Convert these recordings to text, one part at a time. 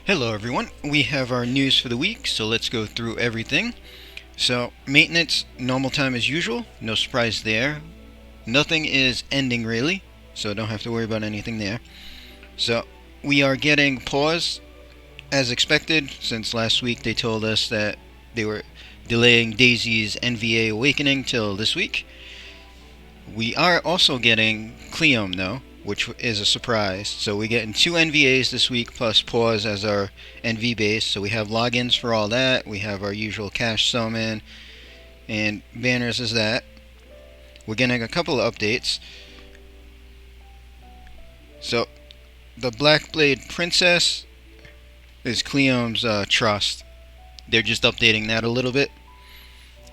Hello everyone, we have our news for the week, so let's go through everything. So, maintenance, normal time as usual, no surprise there. Nothing is ending really, so don't have to worry about anything there. So, we are getting Paus as expected, since last week they told us that they were delaying Daisy's NVA awakening till this week. We are also getting Cleome though, which is a surprise. So we're getting 2 NVAs this week plus Paus as our NV base. So we have logins for all that. We have our usual cash summon and banners as that. We're getting a couple of updates. So the Black Blade Princess is Cleome's trust. They're just updating that a little bit.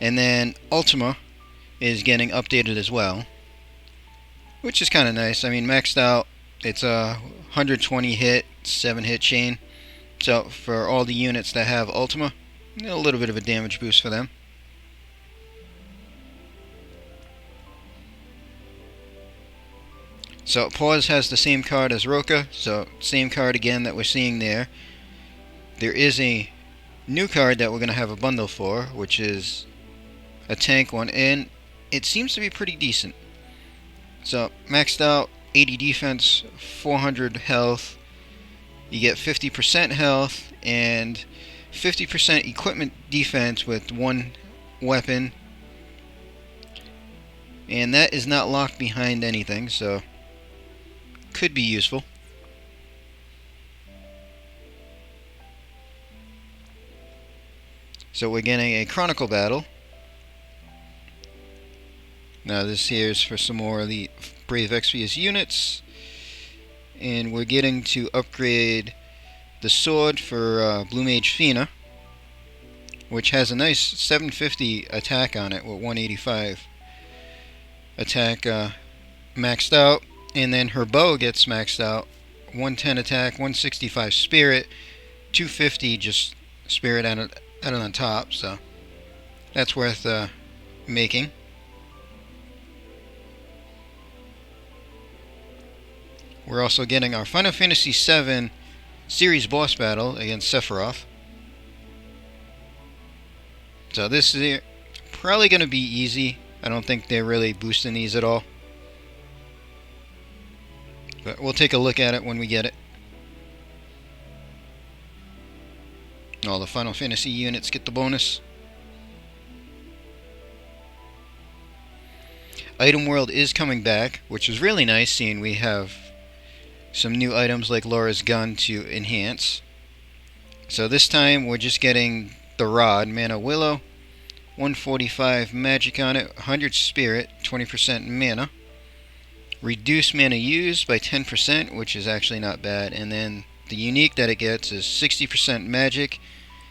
And then Ultima is getting updated as well, which is kind of nice. I mean, maxed out, it's a 120 hit, 7 hit chain. So for all the units that have Ultima, a little bit of a damage boost for them. So Paus has the same card as Roka, so same card again that we're seeing there. There is a new card that we're going to have a bundle for, which is a tank one, and it seems to be pretty decent. So maxed out, 80 defense, 400 health. You get 50% health and 50% equipment defense with 1 weapon. And that is not locked behind anything, so could be useful. So we're getting a Chronicle battle. Now this here is for some more of the Brave Exvius units. And we're getting to upgrade the sword for Blue Mage Fina, which has a nice 750 attack on it with 185 attack maxed out. And then her bow gets maxed out, 110 attack, 165 spirit, 250 just spirit added on top, so that's worth making. We're also getting our Final Fantasy VII series boss battle against Sephiroth. So this is probably going to be easy. I don't think they're really boosting these at all. But we'll take a look at it when we get it. All the Final Fantasy units get the bonus. Item World is coming back, which is really nice, seeing we have some new items like Laura's gun to enhance. So this time we're just getting the rod, Mana Willow, 145 magic on it, 100 spirit, 20% mana. Reduce mana used by 10%, which is actually not bad. And then the unique that it gets is 60% magic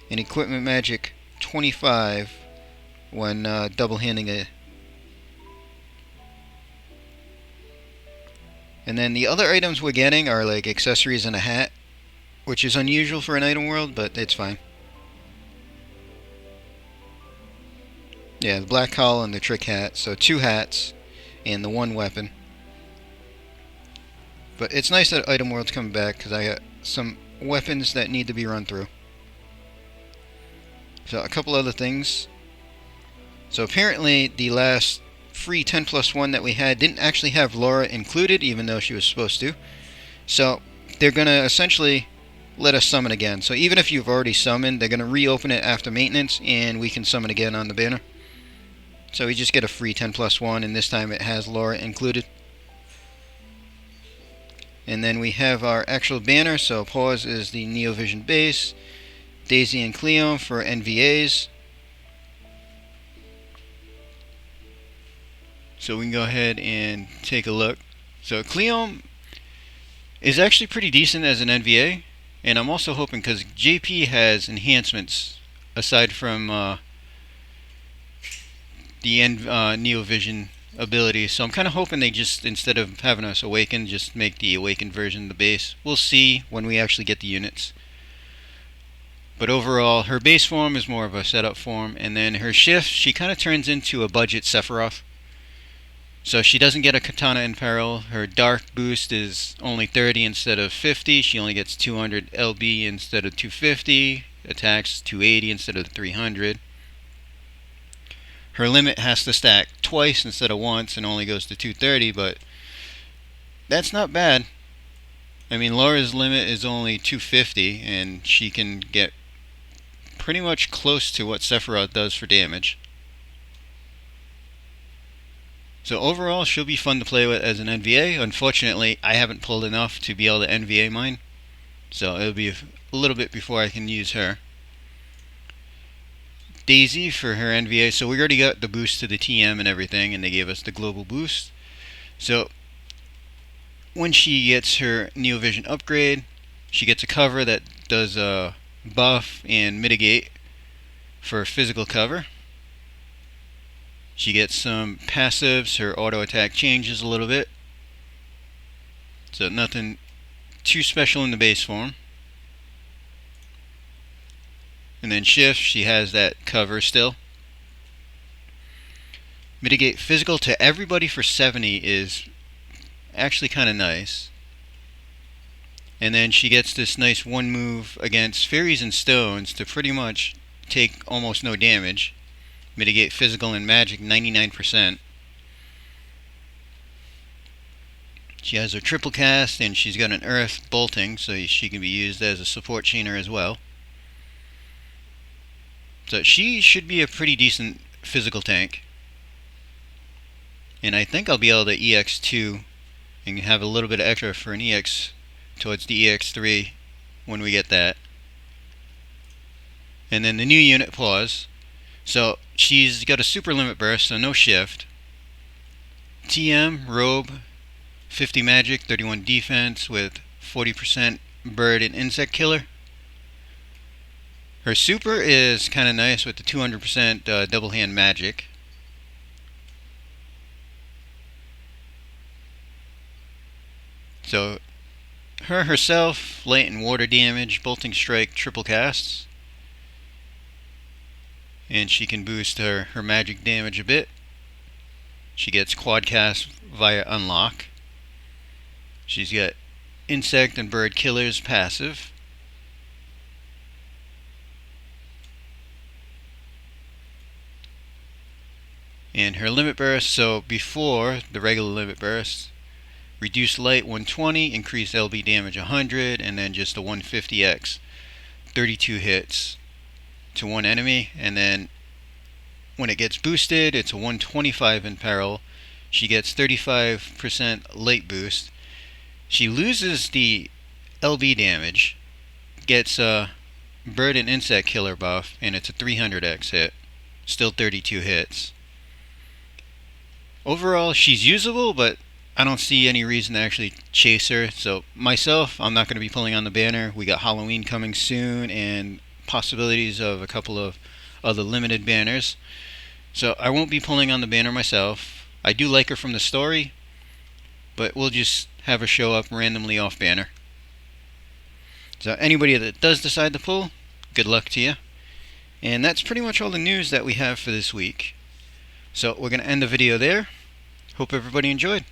and equipment magic 25 when double handing it. And then the other items we're getting are like accessories and a hat, which is unusual for an item world, but it's fine. Yeah, the black collar and the trick hat, so 2 hats and the 1 weapon. But it's nice that item world's coming back, because I got some weapons that need to be run through. So a couple other things. So apparently the last free 10+1 that we had didn't actually have Laura included, even though she was supposed to. So they're going to essentially let us summon again. So even if you've already summoned, they're going to reopen it after maintenance, and we can summon again on the banner. So we just get a free 10+1, and this time it has Laura included. And then we have our actual banner. So Paus is the Neovision base, Daisy and Cleome for NVAs. So we can go ahead and take a look. So Cleome is actually pretty decent as an NVA, and I'm also hoping, because JP has enhancements aside from the Neovision ability, so I'm kind of hoping they just, instead of having us awaken, just make the awakened version the base. We'll see when we actually get the units. But overall, her base form is more of a setup form, and then her shift, she kind of turns into a budget Sephiroth. So she doesn't get a katana in peril. Her dark boost is only 30 instead of 50. She only gets 200 LB instead of 250. Attacks 280 instead of 300. Her limit has to stack twice instead of once and only goes to 230, but that's not bad. I mean, Laura's limit is only 250, and she can get pretty much close to what Sephiroth does for damage. So overall, she'll be fun to play with as an NVA. Unfortunately, I haven't pulled enough to be able to NVA mine, so it'll be a little bit before I can use her. Daisy for her NVA, so we already got the boost to the TM and everything, and they gave us the global boost. So when she gets her Neovision upgrade, she gets a cover that does buff and mitigate for physical cover. She gets some passives. Her auto attack changes a little bit, so nothing too special in the base form. And then shift, she has that cover still. Mitigate physical to everybody for 70 is actually kind of nice. And then she gets this nice one move against fairies and stones to pretty much take almost no damage. Mitigate physical and magic 99%. She has her triple cast, and she's got an earth bolting, so she can be used as a support chainer as well. So she should be a pretty decent physical tank. And I think I'll be able to EX2 and have a little bit of extra for an EX towards the EX3 when we get that. And then the new unit, Paus. So she's got a super limit burst, so no shift. TM, robe, 50 magic, 31 defense with 40% bird and insect killer. Her super is kind of nice with the 200% double hand magic. So her herself, light and water damage, bolting strike, triple casts. And she can boost her magic damage a bit. She gets quad cast via unlock. She's got insect and bird killers passive. And her limit burst, so before the regular limit burst, reduce light 120, increase LB damage 100, and then just a 150x, 32 hits to one enemy. And then when it gets boosted, it's a 125 in peril. She gets 35% light boost. She loses the LB damage, gets a bird and insect killer buff, and it's a 300x hit, still 32 hits. Overall, she's usable, but I don't see any reason to actually chase her. So myself, I'm not going to be pulling on the banner. We got Halloween coming soon and possibilities of a couple of other limited banners. So I won't be pulling on the banner myself. I do like her from the story, but we'll just have her show up randomly off banner. So anybody that does decide to pull, good luck to you. And that's pretty much all the news that we have for this week. So we're going to end the video there. Hope everybody enjoyed.